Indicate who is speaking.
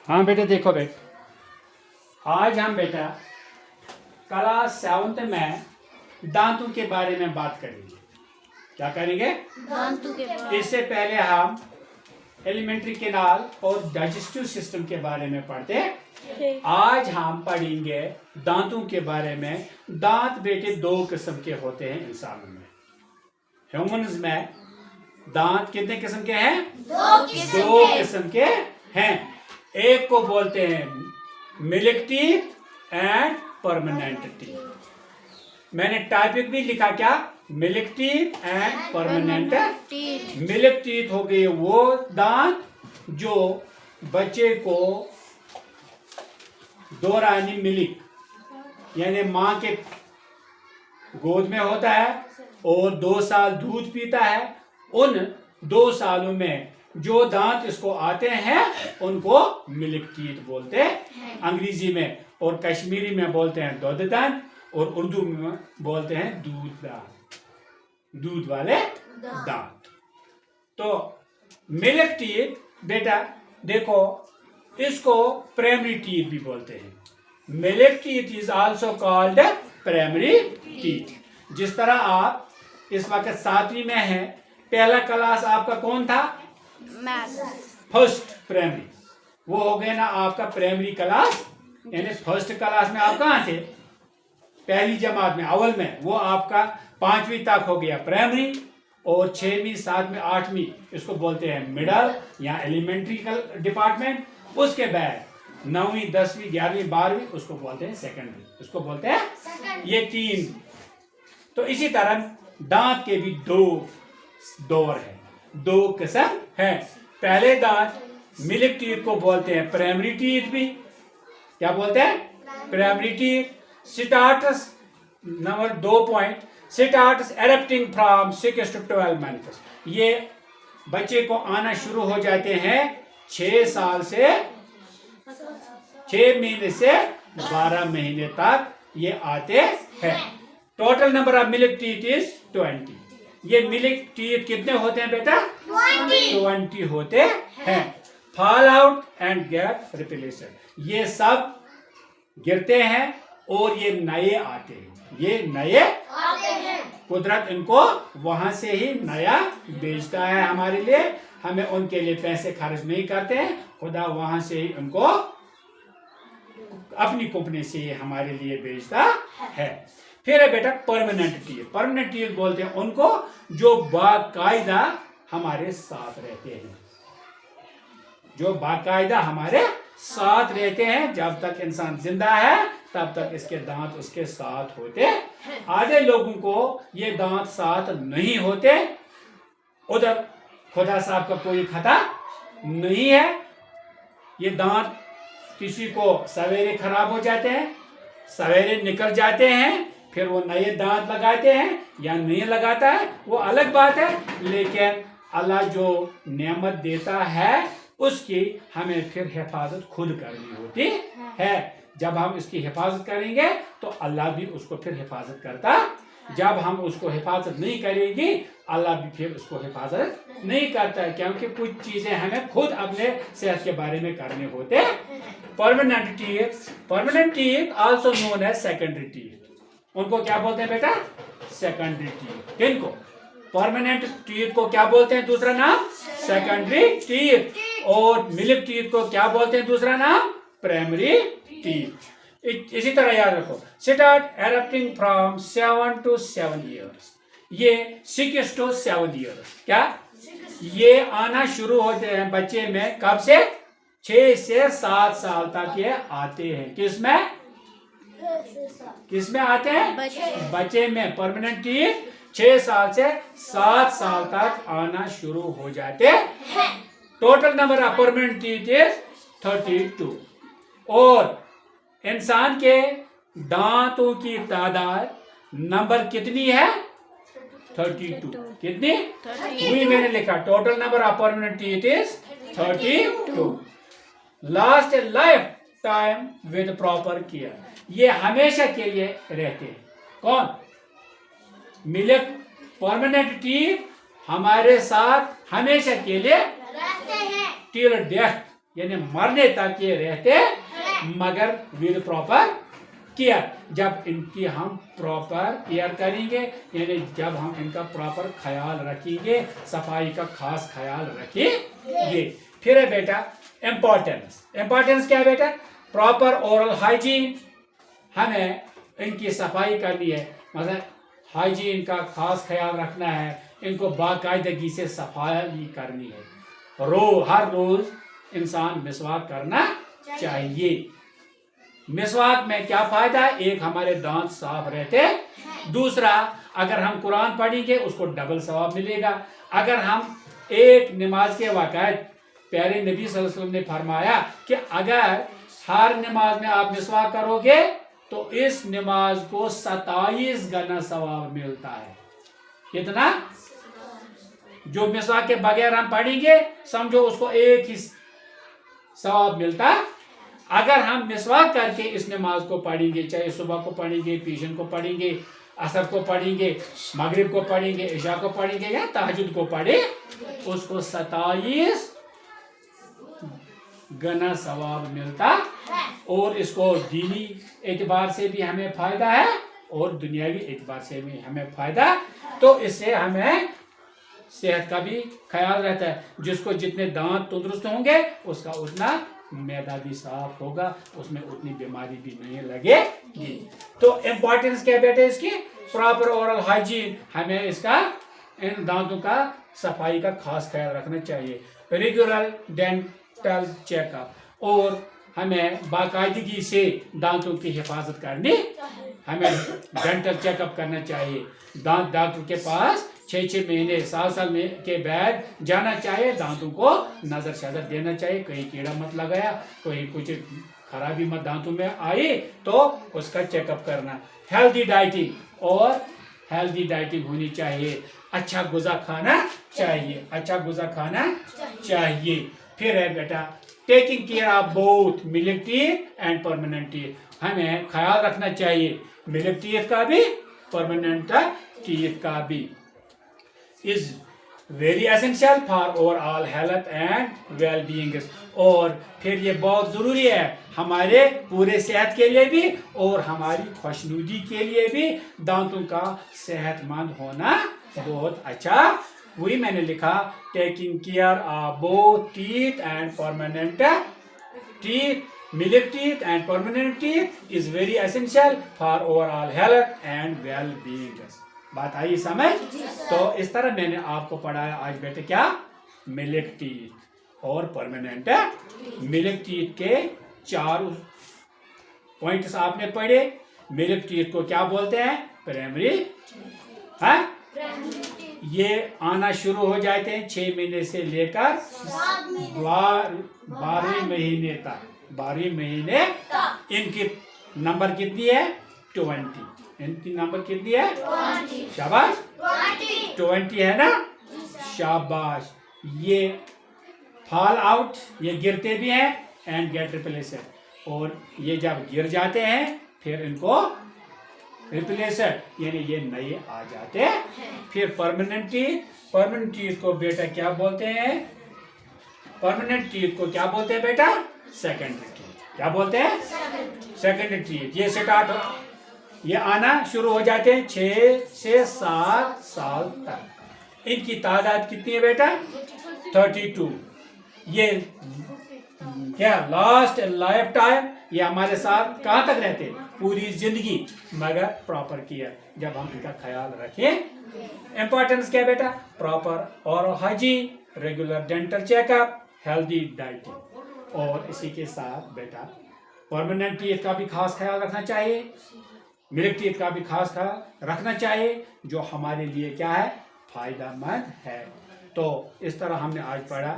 Speaker 1: हाँ बेटा देखो बेटा, आज हम बेटा क्लास 7th में दांतों के बारे में बात करेंगे। क्या करेंगे?
Speaker 2: दांतों के बारे।
Speaker 1: इससे पहले हम एलिमेंट्री कैनाल और डाइजेस्टिव सिस्टम के बारे में पढ़ते। आज हम पढ़ेंगे दांतों के बारे में। दांत बेटे दो किस्म के होते हैं इंसानों में। ह्यूमंस में दांत कितने किस्म के हैं?
Speaker 2: दो
Speaker 1: किस्म के हैं। एक को बोलते हैं milk teeth and permanent teeth. मैंने टॉपिक भी लिखा क्या? Milk teeth and permanent
Speaker 2: teeth.
Speaker 1: Milk teeth हो गए वो दांत जो बच्चे को दौरानी मिल्क यानी माँ के गोद में होता है और 2 साल दूध पीता है। उन 2 सालों में जो दांत इसको आते हैं उनको मिल्क टीथ बोलते हैं अंग्रेजी में, और कश्मीरी में बोलते हैं दूध दांत, और उर्दू में बोलते हैं दूध दांत, दूध वाले दांत। तो मिल्क टीथ बेटा देखो, इसको प्राइमरी टीथ भी बोलते हैं। Milk teeth is also called primary teeth. जिस तरह आप इस वक्त 7वीं में हैं, पहला क्लास आपका कौन था? First primary. वो हो गया ना आपका प्राइमरी क्लास, यानी फर्स्ट क्लास में आप कहाँ थे? पहली जमात में, अव्वल में। वो आपका 5वीं तक हो गया प्राइमरी, और 6वीं 7वीं 8वीं इसको बोलते हैं मिडल या एलिमेंट्री डिपार्टमेंट। उसके बाद 9वीं 10वीं 11वीं 12वीं उसको बोलते हैं सेकेंडरी, उसको बोलते हैं ये 3। तो इसी तरह दांत के भी 2 दौर है, 2 किस्म है। पहले दांत मिल्क टीथ को बोलते हैं प्राइमरी टीथ भी। क्या बोलते हैं? Primary teeth. Starts number 2 point, starts erupting from 6 to 12 months. ये बच्चे को आना शुरू हो जाते हैं 6 साल से 6 महीने से 12 महीने तक ये आते हैं। Total number of milk teeth is 20। ये मिल्क टीथ कितने होते हैं बेटा? 20 होते हैं। Fall out and gate replaced. ये सब गिरते हैं और ये नए आते हैं। ये नए आते हैं। कुदरत इनको वहां से ही नया बेचता है हमारे लिए। हमें उनके लिए पैसे खर्च नहीं करते हैं, खुदा वहां से ही उनको अपनी कंपनी से ही हमारे लिए बेचता है। फिर है बेटा परमानेंट टीथ। परमानेंट टीथ बोलते हैं उनको जो बाकायदा हमारे साथ रहते हैं, जो बाकायदा हमारे साथ रहते हैं। जब तक इंसान जिंदा है तब तक इसके दांत उसके साथ होते हैं। आधे लोगों को ये दांत साथ नहीं होते, उधर खुदा साहब का कोई खता नहीं है। ये दांत किसी को सवेरे खराब हो जाते हैं, सवेरे निकल जाते हैं, फिर वो नए दांत लगाते हैं या नहीं लगाता है वो अलग बात है। लेकिन अल्लाह जो नेमत देता है उसकी हमें फिर हिफाजत खुद करनी होती है। जब हम इसकी हिफाजत करेंगे तो अल्लाह भी उसको फिर हिफाजत करता। जब हम उसको हिफाजत नहीं करेंगे अल्लाह भी फिर उसको हिफाजत नहीं करता है, क्योंकि कुछ चीजें हमें खुद अपने सेहत के बारे में करने होते हैं। Permanent teeth also known as secondary teeth. उनको क्या बोलते हैं बेटा? Secondary teeth. किनको? परमानेंट टीथ को क्या बोलते हैं दूसरा नाम? Secondary teeth. और मिल्क टीथ को क्या बोलते हैं दूसरा नाम? Primary teeth. इसी तरह याद रखो, start erupting from 7 to 7 years। ये 6 to 7 years। क्या ये आना शुरू होते हैं बच्चे में? कब से? 6 से 7 साल तक ये आते हैं। किसमें? किसमें आते हैं? बच्चे में। परमानेंट टीथ 6 साल से 7 साल तक आना शुरू हो जाते हैं। Total number of permanent teeth is 32। और इंसान के दांतों की तादाद नंबर कितनी है? 32। कितनी? वही मैंने लिखा, total number of permanent teeth is 32। Last life time with proper care. ये हमेशा के लिए रहते हैं। कौन? मिल्क परमानेंट टीथ हमारे साथ हमेशा के लिए रहते हैं। टिल डेथ यानी मरने तक ये रहते मगर विद प्रॉपर केयर। जब इनकी हम प्रॉपर केयर करेंगे यानी जब हम इनका प्रॉपर ख्याल रखेंगे, सफाई का खास ख्याल रखेंगे। फिर है बेटा इम्पोर्टेंस क्या है बेटा? प्रॉपर ओरल हाइजीन, हमें इनकी सफाई करनी है, मतलब हाइजीन का खास ख्याल रखना है, इनको बाकायदगी से सफाई करनी है। हर रोज इंसान मिसवाक करना चाहिए। मिसवाक में क्या फायदा है? एक, हमारे दांत साफ रहते, दूसरा अगर हम कुरान पढ़ेंगे उसको डबल सवाब मिलेगा। अगर हम एक नमाज के वाक़ात, प्यारे नबी सल्लल्लाहु अलैहि वसल्लम ने फरमाया कि अगर हर नमाज में आप मिसवाक करोगे तो इस नमाज को 27 गुना सवाब मिलता है। कितना? जो मिसवाक के बगैर हम पढ़ेंगे समझो उसको एक ही सवाब मिलता। अगर हम मिसवाक करके इस नमाज को पढ़ेंगे, चाहे सुबह को पढ़ेंगे, पीशन को पढ़ेंगे, असर को पढ़ेंगे, मगरिब को पढ़ेंगे, इशा को पढ़ेंगे या तहज्जुद को पढ़े, उसको 27 गुना सवाब मिलता। और इसको दीनी एतबार से भी हमें फायदा है और दुनियावी एतबार से भी हमें फायदा। तो इससे हमें सेहत का भी ख्याल रहता है। जिसको जितने दांत तंदुरुस्त होंगे उसका उतना मैदा भी साफ होगा, उसमें उतनी बीमारी भी नहीं लगेगी। तो इम्पोर्टेंस क्या बेटे इसकी? प्रॉपर ओरल हाइजीन, हमें इसका इन दांतों का सफाई का खास ख्याल रखना चाहिए। रेगुलर डेंटल चेकअप, और हमें बाकायदगी से दांतों की हिफाजत करनी, हमें डेंटल चेकअप करना चाहिए। दांत डॉक्टर के पास 6-6 महीने, साल में के बाद जाना चाहिए। दांतों को नजर शजर देना चाहिए, कहीं कीड़ा मत लगाया, कहीं कुछ खराबी मत दांतों में आई तो उसका चेकअप करना। हेल्दी डाइटिंग, और हेल्दी डाइटिंग होनी चाहिए। अच्छा गुज़ा खाना चाहिए, अच्छा गुज़ा खाना चाहिए। फिर है बेटा taking care of both milk teeth and permanent teeth, हमें ख्याल रखना चाहिए मिल्क टीथ का भी, परमानेंट टीथ का भी। Is very essential for overall health and well being. और फिर ये बहुत ज़रूरी है हमारे पूरे सेहत के लिए भी और हमारी खुशनुदी के लिए भी। दांतों का सेहतमंद होना बहुत अच्छा। वही मैंने लिखा, taking care of both teeth and permanent teeth, milk teeth and permanent teeth is very essential for overall health and well being. बात आई समझ? तो इस तरह मैंने आपको पढ़ाया आज बेटे क्या? मिल्क टीथ और परमानेंट। मिल्क टीथ के 4 पॉइंट्स आपने पढ़े। मिल्क टीथ को क्या बोलते हैं? प्राइमरी। हाँ, ये आना शुरू हो जाते हैं 6 महीने से लेकर 12वें महीने तक। 12वें महीने इनकी नंबर कितनी है? 20। इनकी नंबर कितनी है?
Speaker 2: 20।
Speaker 1: शाबाश, 20 है ना? शाबाश। ये फॉल आउट, ये गिरते भी हैं, एंड गेट रिप्लेसड, और ये जब गिर जाते हैं फिर इनको रिप्लेसड यानी ये नए आ जाते हैं। फिर परमानेंट टीथ को बेटा क्या बोलते हैं? परमानेंट टीथ को क्या बोलते हैं बेटा? Secondary teeth. क्या बोलते हैं? Secondary teeth. ये स्टार्ट ये आना शुरू हो जाते हैं 6 से 7 साल तक। इनकी तादाद कितनी है बेटा? 32। ये क्या लास्ट लाइफ टाइम, ये हमारे साथ कहाँ तक रहते हैं? पूरी जिंदगी, मगर प्रॉपर केयर जब हम इनका ख्याल रखें। इंपॉर्टेंस क्या बेटा? Proper oral hygiene, regular dental checkup, healthy dieting, और इसी के साथ बेटा परमानेंट टीथ का भी खास ख्याल रखना चाहिए, मिल्क टीथ का भी खास ख्याल रखना चाहिए, जो हमारे लिए क्या है? फायदेमंद है। तो इस तरह हमने आज पढ़ा।